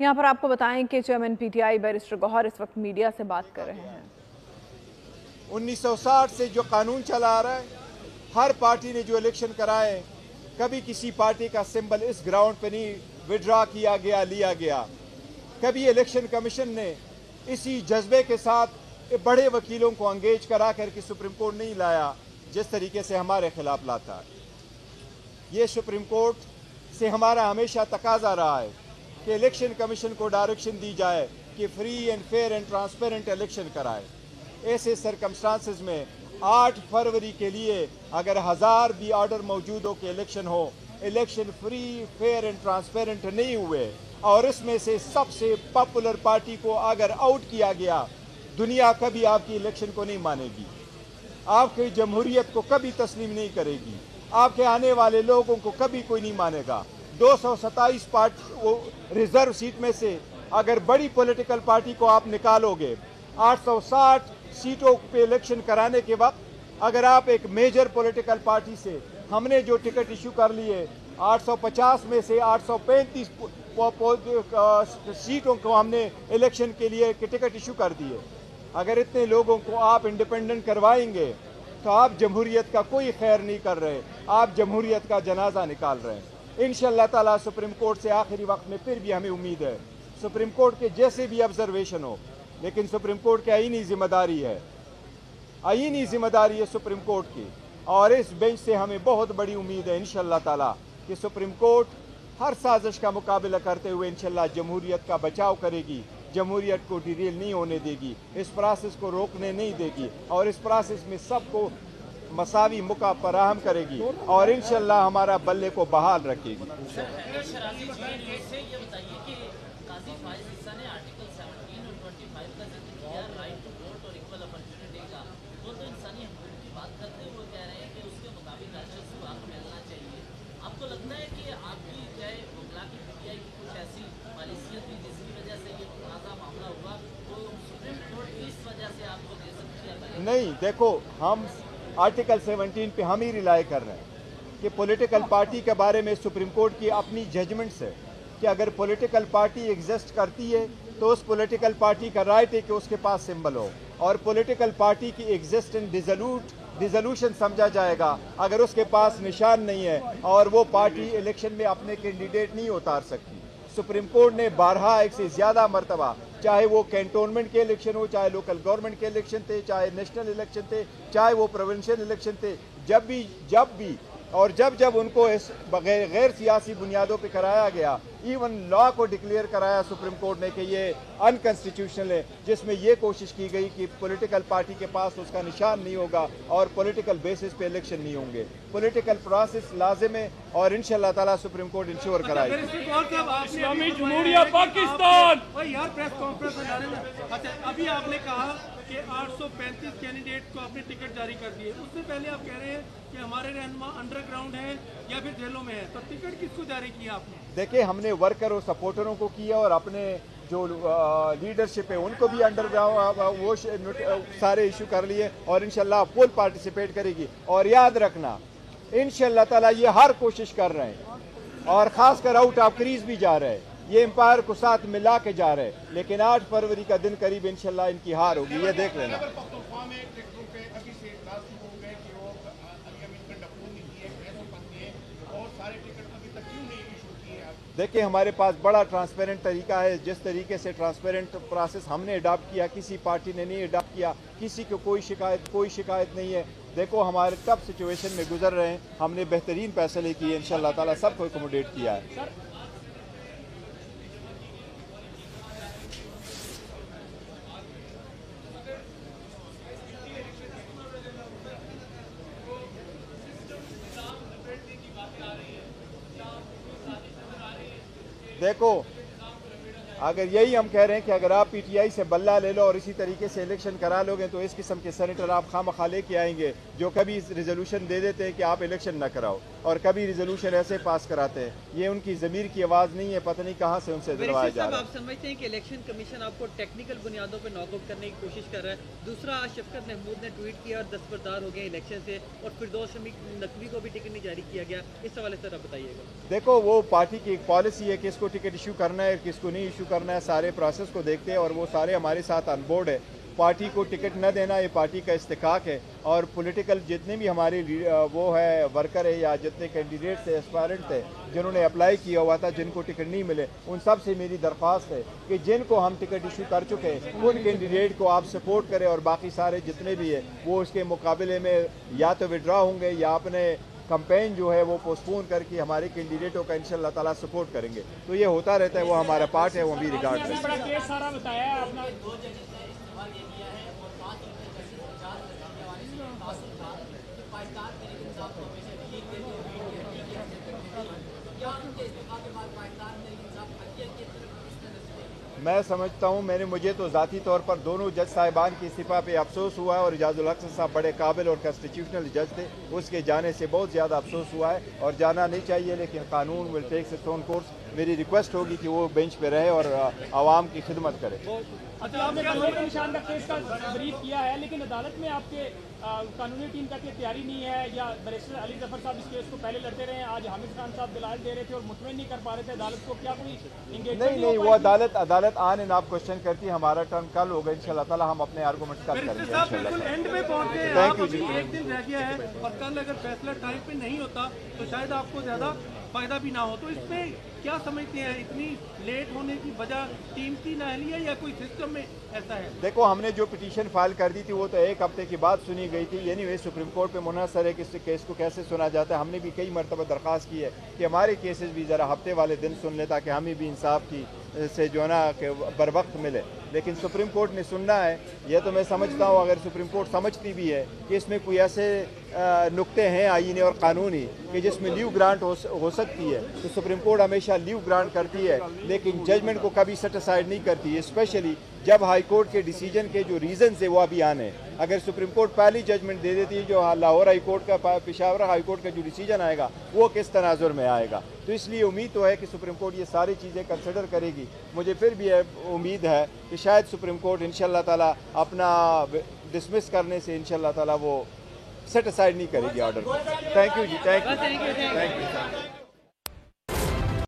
यहाँ पर आपको बताएं कि चेयरमैन पीटीआई बैरिस्टर गौहर इस वक्त मीडिया से बात कर रहे हैं। 1960 से जो कानून चला आ रहा है, हर पार्टी ने जो इलेक्शन कराए, कभी किसी पार्टी का सिंबल इस ग्राउंड पे नहीं विड्रॉ किया गया, लिया गया। कभी इलेक्शन कमीशन ने इसी जज्बे के साथ बड़े वकीलों को एंगेज करा करके सुप्रीम कोर्ट नहीं लाया जिस तरीके से हमारे खिलाफ लाता है। ये सुप्रीम कोर्ट से हमारा हमेशा तकाजा रहा है कि इलेक्शन कमीशन को डायरेक्शन दी जाए कि free and fair and transparent election कराए। ऐसे सरकमस्टांसेस में 8 फरवरी के लिए अगर 1000 भी ऑर्डर मौजूद हो कि इलेक्शन हो, election free fair and transparent नहीं हुए और इसमें से सबसे पॉपुलर पार्टी को अगर आउट किया गया, दुनिया कभी आपकी इलेक्शन को नहीं मानेगी, आपकी जमहूरियत को कभी तस्लीम नहीं करेगी, आपके आने वाले लोगों को कभी कोई नहीं मानेगा। 227 रिजर्व सीट में से अगर बड़ी पॉलिटिकल पार्टी को आप निकालोगे, 860 सीटों पे इलेक्शन कराने के वक्त अगर आप एक मेजर पॉलिटिकल पार्टी से, हमने जो टिकट इशू कर लिए 850 में से 835 सीटों को हमने इलेक्शन के लिए टिकट इशू कर दिए। अगर इतने लोगों को आप इंडिपेंडेंट करवाएंगे तो आप जमहूरियत का कोई खैर नहीं कर रहे, आप जमहूरियत का जनाजा निकाल रहे हैं। इंशाअल्लाह ताला सुप्रीम कोर्ट से आखिरी वक्त में फिर भी हमें उम्मीद है, सुप्रीम कोर्ट के जैसे भी ऑब्जर्वेशन हो, लेकिन सुप्रीम कोर्ट की आईनी जिम्मेदारी है, आईनी जिम्मेदारी है सुप्रीम कोर्ट की, और इस बेंच से हमें बहुत बड़ी उम्मीद है इंशाअल्लाह ताला कि सुप्रीम कोर्ट हर साजिश का मुकाबला करते हुए इंशाअल्लाह जमहूरियत का बचाव करेगी, जमहूरियत को डिरेल नहीं होने देगी, इस प्रोसेस को रोकने नहीं देगी और इस प्रोसेस में सबको मसावी मौका फराहम करेगी और इंशाअल्लाह हमारा बल्ले को बहाल रखेगी। आपको लगता है कि आपकी चाहे मुगला की पीटीआई की कुछ ऐसी पॉलिसियां थी जिसकी वजह से ये तनाज़ा मामला हुआ, तो सुप्रीम कोर्ट इस वजह से आपको दे सकती है? नहीं, देखो, हम आर्टिकल 17 पे हम ही रिलाई कर रहे हैं कि पॉलिटिकल पार्टी के बारे में सुप्रीम कोर्ट की अपनी जजमेंट्स है कि अगर पॉलिटिकल पार्टी एग्जिस्ट करती है तो उस पॉलिटिकल पार्टी का राइट है कि उसके पास सिंबल हो, और पॉलिटिकल पार्टी की एग्जिस्टेंस डिसोल्यूशन समझा जाएगा अगर उसके पास निशान नहीं है और वो पार्टी इलेक्शन में अपने कैंडिडेट नहीं उतार सकती। सुप्रीम कोर्ट ने 12 एक से ज़्यादा मरतबा, चाहे वो कैंटोनमेंट के इलेक्शन हो, चाहे लोकल गवर्नमेंट के इलेक्शन थे, चाहे नेशनल इलेक्शन थे, चाहे वो प्रोविंशियल इलेक्शन थे, जब उनको इस गैर सियासी बुनियादों पे कराया गया, इवन लॉ को डिक्लेयर कराया सुप्रीम कोर्ट ने कि ये अनकॉन्स्टिट्यूशनल है, जिसमें ये कोशिश की गई कि पॉलिटिकल पार्टी के पास उसका निशान नहीं होगा और पॉलिटिकल बेसिस पे इलेक्शन नहीं होंगे। पॉलिटिकल प्रोसेस लाजिम है और इंशाअल्लाह ताला सुप्रीम कोर्ट इंश्योर कराएगी। इस्लामी जमहूरिया पाकिस्तान यार प्रेस कॉन्फ्रेंस में जाने में, अच्छा अभी आपने कहा कि 835 कैंडिडेट को आपने टिकट जारी कर दिए, उससे पहले आप कह रहे हैं कि हमारे रहनुमा अंडरग्राउंड है या फिर जेलों में है, तो टिकट किसको जारी किया आपने? देखिए, हमने वर्कर और सपोर्टरों को किया और अपने जो लीडरशिप है उनको भी अंडरग्राउंड वो सारे इशू कर लिए और इंशाल्लाह फुल पार्टिसिपेट करेगी। और याद रखना, इंशाल्लाह ताला ये हर कोशिश कर रहे हैं और खासकर आउट ऑफ क्रीज भी जा रहे हैं, ये एम्पायर को साथ मिला के जा रहे हैं, लेकिन 8 फरवरी का दिन करीब इंशाल्लाह इनकी हार होगी, ये देख लेना। देखिए, हमारे पास बड़ा ट्रांसपेरेंट तरीका है, जिस तरीके से ट्रांसपेरेंट प्रोसेस हमने अडॉप्ट किया, किसी पार्टी ने नहीं अडॉप्ट किया, किसी को कोई शिकायत नहीं है। देखो, हमारे टफ सिचुएशन में गुजर रहे हैं, हमने बेहतरीन फैसले किए, इंशाल्लाह ताला सबको एकोमोडेट किया है। देखो, अगर यही हम कह रहे हैं कि अगर आप पीटीआई से बल्ला ले लो और इसी तरीके से इलेक्शन करा लोगे तो इस किस्म के सेनेटर आप खामखा लेके आएंगे जो कभी रेजोल्यूशन दे देते हैं कि आप इलेक्शन ना कराओ और कभी रिजोल्यूशन ऐसे पास कराते हैं। ये उनकी ज़मीर की आवाज़ नहीं है, पता नहीं कहाँ से उनसे दिलवाया जा रहा है। आप समझते हैं कि इलेक्शन कमीशन आपको टेक्निकल बुनियादों पर नॉकआउट करने की कोशिश कर रहा है? दूसरा, आज शफकत महमूद ने ट्वीट किया और दस्तबरदार हो गए इलेक्शन से, और फिरदौस शमी नकवी को भी टिकट नहीं जारी किया गया। इस हवाले से आप बताइएगा। देखो, वो पार्टी की एक पॉलिसी है, किसको टिकट इशू करना है, किसको नहीं इशू करना है, सारे प्रोसेस को देखते हैं और वो सारे हमारे साथ ऑन बोर्ड है। पार्टी को टिकट न देना ये पार्टी का इस्तेकाक है, और पॉलिटिकल जितने भी हमारे वो है वर्कर है या जितने कैंडिडेट थे, एस्पायरेंट थे, जिन्होंने अप्लाई किया हुआ था, जिनको टिकट नहीं मिले, उन सब से मेरी दरख्वास्त है कि जिनको हम टिकट इशू कर चुके हैं उन कैंडिडेट को आप सपोर्ट करें, और बाकी सारे जितने भी है वो उसके मुकाबले में या तो विड्रा होंगे या अपने कैंपेन जो है वो पोस्टपोन करके हमारे कैंडिडेटों का इंशाल्लाह ताला सपोर्ट करेंगे। तो ये होता रहता है, वो हमारा पार्ट है, वो भी रिगार्ड है। बड़ा केस सारा बताया है अपना। मैं समझता हूँ, मुझे तो ज़ाती तौर पर दोनों जज साहिबान की इस्तीफ़ा पे अफसोस हुआ है, और इजाज़ुल हक साहब बड़े काबिल और कॉन्स्टिट्यूशनल जज थे, उसके जाने से बहुत ज़्यादा अफसोस हुआ है और जाना नहीं चाहिए, लेकिन कानून will take its own course. मेरी रिक्वेस्ट होगी कि वो बेंच पे रहे और आवाम की खिदमत करे। अच्छा, आपने कानून के निशान रखते इसका ब्रीफ किया है, लेकिन अदालत में आपके कानूनी टीम का तैयारी नहीं है, या बैरिस्टर अली जफर साहब इस केस को पहले लड़ते रहे हैं, आज हामिद खान साहब दलाल दे रहे थे और मुतमईन नहीं कर पा रहे थे अदालत को, क्या कोई एंगेजमेंट नहीं, वो अदालत आन एंड आप क्वेश्चन करती है। हमारा टर्न कल होगा इंशाल्लाह ताला, हम अपने आर्गूमेंट्स कल करेंगे इंशाल्लाह। एंड पे पहुंचे हैं थैंक आप, यू अभी जी। एक दिन रह गया है और कल अगर फैसला टाइम पे नहीं होता तो शायद आपको ज्यादा फायदा भी ना हो। तो इसमें क्या समझते हैं, इतनी लेट होने की वजह टीम की नाअहली है या कोई सिस्टम में ऐसा है? देखो, हमने जो पिटीशन फाइल कर दी थी वो तो एक हफ्ते के बाद सुनी गई थी। एनीवे सुप्रीम कोर्ट पे मुनहसर है कि इस केस को कैसे सुना जाता है। हमने भी कई मरतबा दरख्वास्त की है कि हमारे केसेस भी ज़रा हफ्ते वाले दिन सुन ले, ताकि हमें भी इंसाफ की से जो है ना कि बर वक्त मिले, लेकिन सुप्रीम कोर्ट ने सुनना है। यह तो मैं समझता हूँ, अगर सुप्रीम कोर्ट समझती भी है कि इसमें कोई ऐसे नुक्ते हैं आईनी और कानूनी कि जिसमें लीव ग्रांट हो सकती है, तो सुप्रीम कोर्ट हमेशा लीव ग्रांट करती है, लेकिन जजमेंट को कभी सेट असाइड नहीं करती है, स्पेशली जब हाई कोर्ट के डिसीजन के जो रीजन है वो अभी आने हैं। अगर सुप्रीम कोर्ट पहली जजमेंट दे देती है, जो लाहौर हाई कोर्ट का, पेशावर हाई कोर्ट का जो डिसीजन आएगा वो किस तनाजुर में आएगा, तो इसलिए उम्मीद तो है कि सुप्रीम कोर्ट ये सारी चीज़ें कंसिडर करेगी। मुझे फिर भी उम्मीद है कि शायद सुप्रीम कोर्ट इंशाल्लाह ताला अपना डिसमिस करने से इंशाल्लाह ताला वो सेट असाइड नहीं करेगी ऑर्डर को। थैंक यू जी, थैंक यू।